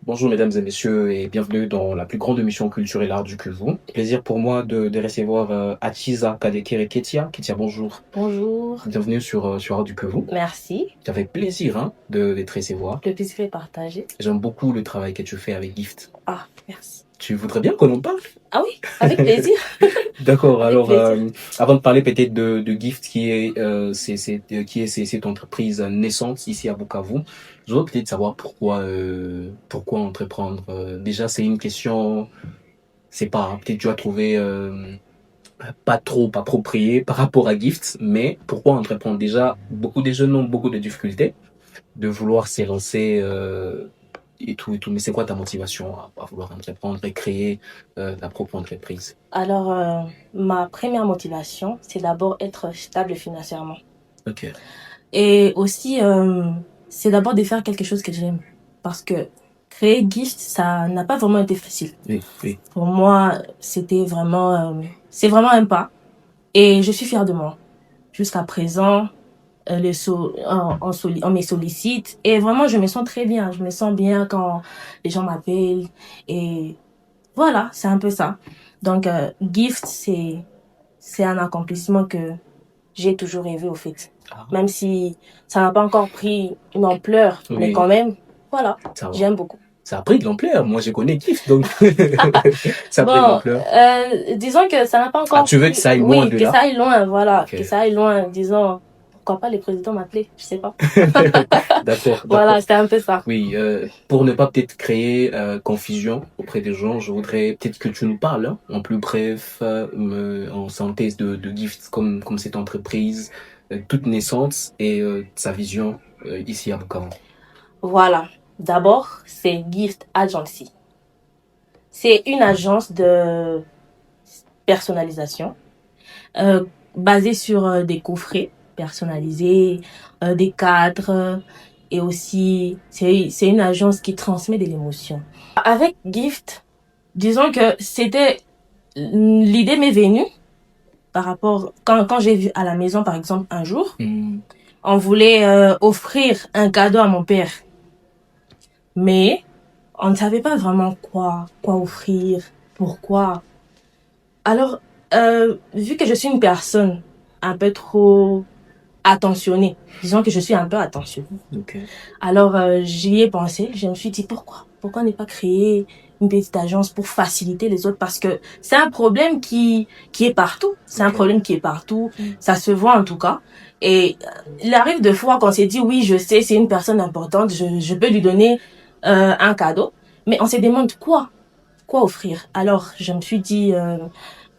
Bonjour mesdames et messieurs et bienvenue dans la plus grande émission culturelle art du Kivu. Plaisir pour moi de recevoir Achiza Kadekere Ketia. Ketia, bonjour. Bonjour, Bienvenue sur Art du Kivu. merci. Ça fait plaisir de te recevoir. Le plaisir est partagé. J'aime beaucoup le travail que tu fais avec Gift. Ah, merci. Tu voudrais bien qu'on en parle? Ah oui, avec plaisir, D'accord, avec alors plaisir. avant de parler peut-être de Gift qui est cette entreprise naissante ici à Bukavu, je voudrais peut-être savoir pourquoi entreprendre. Déjà, c'est une question, c'est pas, hein, peut-être tu as trouvé pas trop approprié par rapport à Gift, mais pourquoi entreprendre? Déjà, beaucoup de jeunes ont beaucoup de difficultés de vouloir s'élancer et tout. Mais c'est quoi ta motivation à vouloir entreprendre et créer ta propre entreprise? Alors, ma première motivation, c'est d'abord être stable financièrement. Ok. Et aussi, c'est d'abord de faire quelque chose que j'aime. Parce que créer Gift, ça n'a pas vraiment été facile. Oui, oui. Pour moi, c'est vraiment un pas. Et je suis fière de moi. Jusqu'à présent, on me sollicite et vraiment je me sens très bien. Je me sens bien quand les gens m'appellent et voilà, c'est un peu ça. Donc Gift, c'est un accomplissement que j'ai toujours rêvé au fait. Ah, Même si ça n'a pas encore pris une ampleur, mais oui, quand même, voilà, ça va. j'aime beaucoup. Ça a pris de l'ampleur. Moi, je connais Gift, donc ça a pris de Bon, l'ampleur. disons que ça n'a pas Ah, encore tu veux que pris, ça aille loin oui, de que ça là? aille loin, voilà, Ok. que ça aille loin, disons, pourquoi pas les présidents m'appeler, je sais pas. D'accord, Voilà, d'accord. c'est un peu ça. Oui, pour ne pas peut-être créer confusion auprès des gens, je voudrais peut-être que tu nous parles hein, en plus bref, en synthèse de Gift comme cette entreprise toute naissante et sa vision ici à Bukavu. Voilà. D'abord, c'est Gift Agency. C'est une agence de personnalisation euh, basée sur des coffrets personnalisés, des cadres et aussi c'est une agence qui transmet de l'émotion. Avec Gift, disons que c'était l'idée m'est venue par rapport quand j'ai vu à la maison par exemple un jour, Hmm, on voulait offrir un cadeau à mon père, mais on ne savait pas vraiment quoi offrir, pourquoi. Alors, vu que je suis une personne un peu trop attentionnée, disons que je suis un peu attentionnée. ok. Alors, j'y ai pensé, je me suis dit pourquoi ne pas créer une petite agence pour faciliter les autres parce que c'est un problème qui est partout. C'est un Ok. problème qui est partout. Ça se voit en tout cas. Et il arrive de fois qu'on s'est dit oui, je sais, c'est une personne importante, je peux lui donner un cadeau. Mais on se demande quoi offrir. Alors, je me suis dit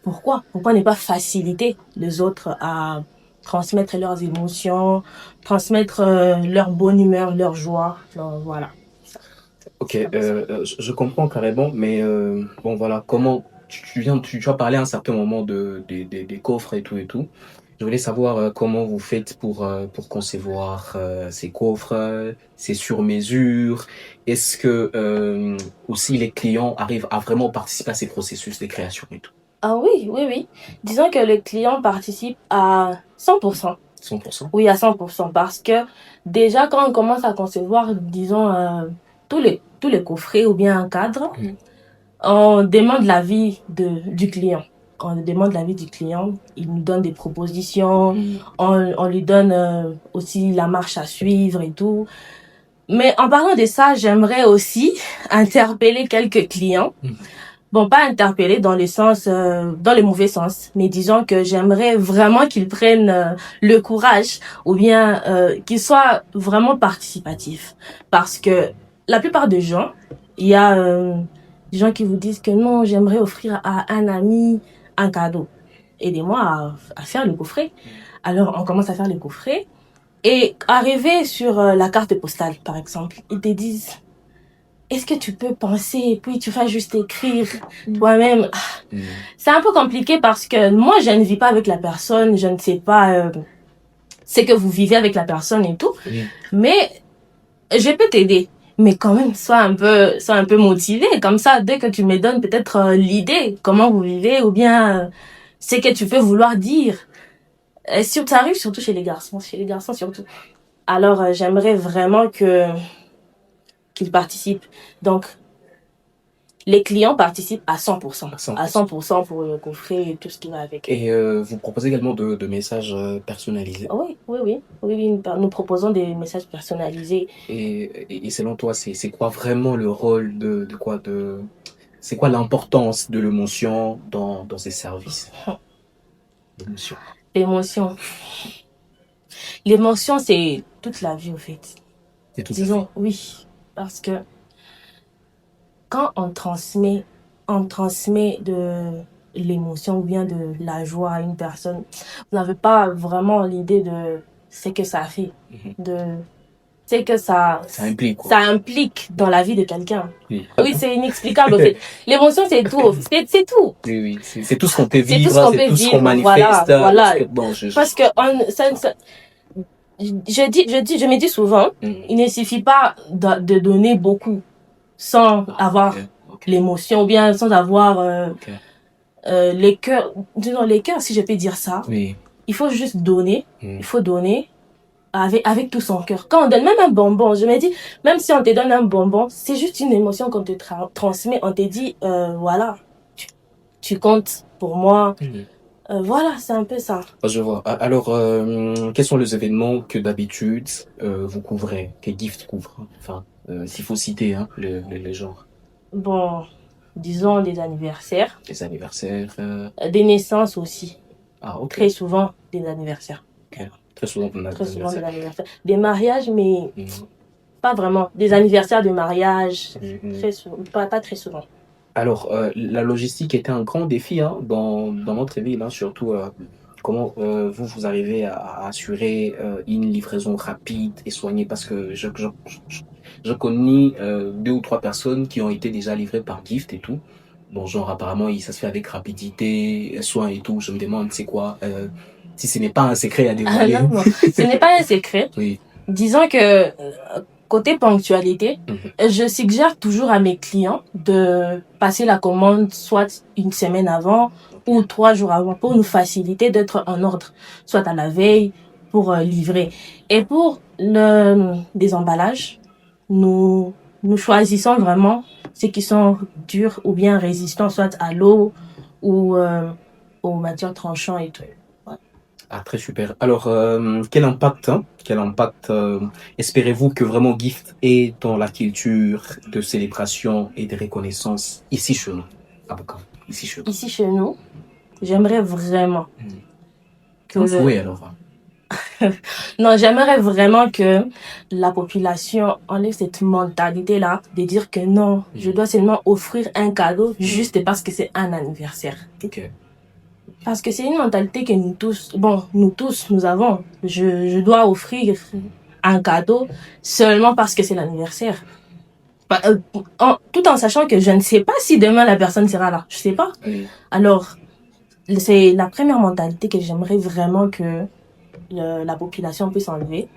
pourquoi ne pas faciliter les autres à transmettre leurs émotions, transmettre leur bonne humeur, leur joie. Donc, voilà. Ok, C'est un peu ça. je comprends carrément, mais bon voilà, comment tu as parlé à un certain moment des coffres et tout et tout. Je voulais savoir comment vous faites pour concevoir ces coffres, c'est sur mesure. Est-ce que aussi les clients arrivent à vraiment participer à ces processus de création et tout? Ah oui, oui, oui. Disons que le client participe à 100%. 100%? Oui, à 100%. Parce que déjà, quand on commence à concevoir, disons, tous les coffrets ou bien un cadre, Mm. on demande l'avis du client. On demande l'avis du client. Il nous donne des propositions. Mm. On lui donne aussi la marche à suivre et tout. Mais en parlant de ça, j'aimerais aussi interpeller quelques clients. Mm. Bon, pas interpeller dans le sens, dans le mauvais sens, mais disons que j'aimerais vraiment qu'ils prennent le courage ou bien qu'ils soient vraiment participatifs. Parce que la plupart des gens, il y a des gens qui vous disent que non, j'aimerais offrir à un ami un cadeau. Aidez-moi à faire le coffret. Alors, on commence à faire le coffret. Et arrivé sur la carte postale, par exemple, ils te disent est-ce que tu peux penser et puis tu vas juste écrire toi-même. Mm. C'est un peu compliqué parce que moi je ne vis pas avec la personne, je ne sais pas ce que vous vivez avec la personne et tout, Oui. mais je peux t'aider. Mais quand même, sois un peu motivé. Comme ça, dès que tu me donnes peut-être l'idée, comment vous vivez, ou bien ce que tu peux vouloir dire. Ça arrive surtout chez les garçons surtout. Alors, j'aimerais vraiment que qu'il participe. Donc, les clients participent à 100%. À 100%. À 100% pour le coffret et tout ce qui va avec. Et vous proposez également de messages personnalisés. Oui. Nous proposons des messages personnalisés. Et selon toi, c'est quoi vraiment le rôle c'est quoi l'importance de l'émotion dans ces services? L'émotion. L'émotion. L'émotion, c'est toute la vie, au fait. C'est tout ça. Disons, oui. Parce que quand on transmet de l'émotion ou bien de la joie à une personne, vous n'avez pas vraiment l'idée de ce que ça fait, de ce que ça implique, quoi. Ça implique dans la vie de quelqu'un. Oui, c'est inexplicable. En fait. L'émotion, c'est tout. C'est tout. Oui, c'est tout ce qu'on peut C'est vivre, c'est tout ce qu'on manifeste. Voilà. Parce que je me dis souvent, il ne suffit pas de donner beaucoup sans avoir l'émotion ou bien sans avoir les cœurs, si je peux dire ça. Oui. Il faut juste donner. Il faut donner avec tout son cœur. Quand on donne même un bonbon, je me dis, même si on te donne un bonbon, c'est juste une émotion qu'on te transmet. On te dit, voilà, tu comptes pour moi. Voilà, c'est un peu ça. Je vois. Alors, quels sont les événements que d'habitude vous couvrez, que Gift couvre? Enfin, s'il faut citer les genres. Bon, disons des anniversaires. Des anniversaires. Des naissances aussi. Ah, ok. Très souvent des anniversaires. Okay. Très souvent des anniversaires. Des mariages, mais pas vraiment. Des anniversaires de mariage, très souvent, pas très souvent. Alors, la logistique était un grand défi dans notre ville, surtout comment vous arrivez à assurer une livraison rapide et soignée, parce que je connais 2 ou 3 personnes qui ont été déjà livrées par Gift et tout. Bon, genre apparemment ça se fait avec rapidité, soin et tout. Je me demande c'est quoi, si ce n'est pas un secret à dévoiler. Non, ce n'est pas un secret. Oui. Disons que côté ponctualité, je suggère toujours à mes clients de passer la commande soit une semaine avant ou 3 jours avant pour nous faciliter d'être en ordre, soit à la veille pour livrer. Et pour des emballages, nous choisissons vraiment ceux qui sont durs ou bien résistants, soit à l'eau ou aux matières tranchantes et tout. Ah, très super. Alors, quel impact espérez-vous que vraiment Gift ait dans la culture de célébration et de reconnaissance ici chez nous, à Bukavu, ici chez nous, j'aimerais vraiment que... Oui, alors. Non, j'aimerais vraiment que la population enlève cette mentalité-là de dire que non, je dois seulement offrir un cadeau juste parce que c'est un anniversaire. Ok. Parce que c'est une mentalité que nous tous, nous avons. Je dois offrir un cadeau seulement parce que c'est l'anniversaire. Tout en sachant que je ne sais pas si demain la personne sera là. Je sais pas. Oui. Alors, c'est la première mentalité que j'aimerais vraiment que la population puisse enlever.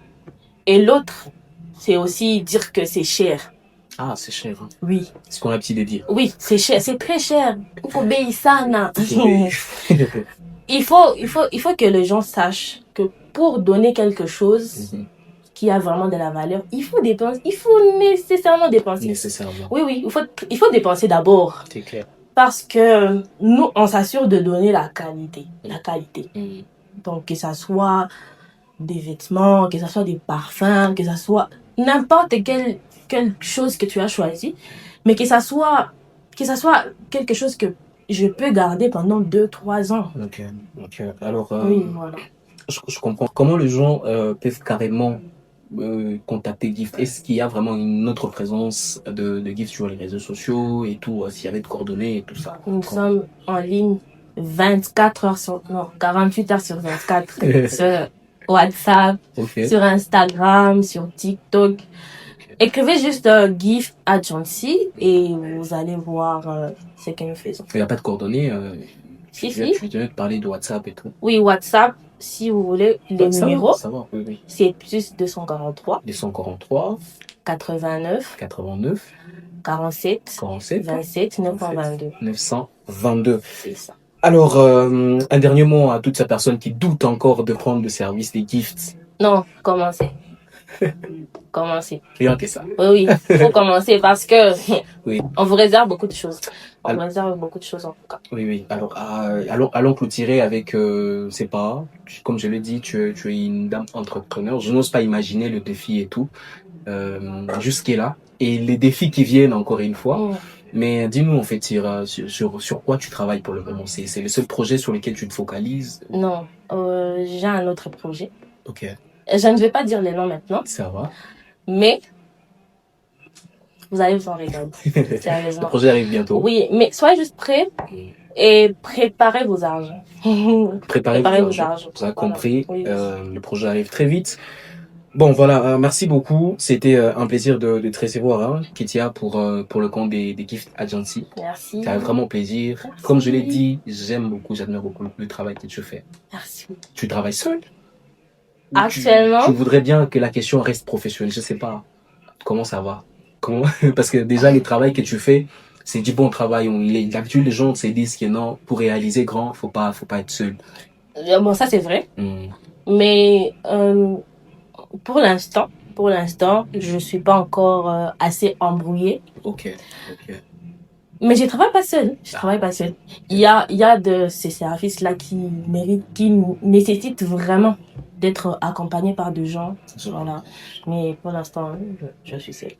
Et l'autre, c'est aussi dire que c'est cher. Ah, c'est cher. Oui. C'est ce qu'on a l'habitude de dire. Oui, c'est cher, c'est très cher. Il faut payer ça, na. il faut que les gens sachent que pour donner quelque chose qui a vraiment de la valeur, il faut nécessairement dépenser. Nécessairement. Oui, il faut dépenser d'abord. C'est clair. Parce que nous, on s'assure de donner la qualité. Donc, que ça soit des vêtements, que ça soit des parfums, que ça soit n'importe quelle chose que tu as choisi, mais que ça soit quelque chose que je peux garder pendant 2-3 ans. Ok. Alors, oui, voilà. Je comprends. Comment les gens peuvent carrément contacter Gift? Est-ce qu'il y a vraiment une autre présence de Gift sur les réseaux sociaux et tout, s'il y avait de coordonnées et tout ça? Nous sommes en ligne 48 heures sur 24 sur WhatsApp, sur Instagram, sur TikTok. Écrivez juste Gift Agency et vous allez voir ce que nous faisons. Il n'y a pas de coordonnées Si. Je vais te parler de WhatsApp et tout. Oui, WhatsApp, si vous voulez, les numéros. Ça va, oui. C'est plus 243. 89. 47. 27. 922. 922. C'est ça. Alors, un dernier mot à toutes ces personnes qui doutent encore de prendre le service des Gifts. Non, commencez. commencer. Rien que ça. Oui, faut commencer parce que Oui. on vous réserve beaucoup de choses. On Alors- vous réserve beaucoup de choses en tout cas. Oui, oui. Alors, allons clôturer avec, c'est pas, comme je l'ai dit, tu es une dame entrepreneur. Je n'ose pas imaginer le défi et tout, jusqu'à là. Et les défis qui viennent encore une fois. Mm. Mais dis-nous, en fait, Ira, sur quoi tu travailles pour le moment? C'est le seul projet sur lequel tu te focalises? Non, j'ai un autre projet. Ok, Je ne vais pas dire les noms maintenant, ça va. mais vous allez vous en régaler. Le Sérieusement. projet arrive bientôt. Oui, mais soyez juste prêts et préparez vos argent. Préparez vos argent. Vous avez compris, Oui. le projet arrive très vite. Bon, voilà, merci beaucoup. C'était un plaisir de te recevoir, hein, Ketia, pour le compte des Gift Agency. Merci. Ça fait vraiment plaisir. Merci. Comme je l'ai dit, j'admire beaucoup le travail que tu fais. Merci. Tu travailles seul? Ou Actuellement. tu voudrais bien que la question reste professionnelle. Je sais pas. Comment ça va? Comment? Parce que déjà, le travail que tu fais, c'est du bon travail. D'habitude, les gens se disent que non, pour réaliser grand, faut pas être seul. Bon, ça c'est vrai. Mm. Mais pour l'instant, je suis pas encore assez embrouillée. Ok. Mais je travaille pas seule. Il y a de ces services-là qui nécessitent vraiment d'être accompagnés par des gens. Voilà. Mais pour l'instant, je suis seule.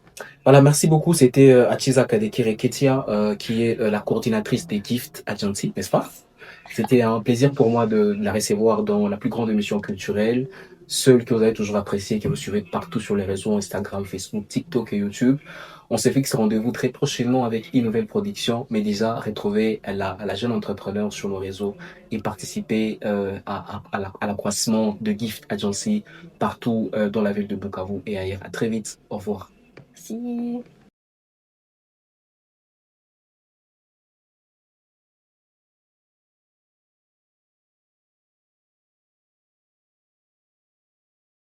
Voilà, merci beaucoup. C'était Achiza Kadekire Ketia, qui est la coordinatrice des Gift Agency, n'est-ce pas? C'était un plaisir pour moi de la recevoir dans la plus grande émission culturelle, celle que vous avez toujours appréciée, que vous suivez partout sur les réseaux Instagram, Facebook, TikTok et YouTube. On s'est fixé rendez-vous très prochainement avec une nouvelle production, mais déjà retrouver la jeune entrepreneur sur nos réseaux et participer à l'accroissement de Gift Agency partout dans la ville de Bukavu et ailleurs. À très vite. Au revoir. Merci.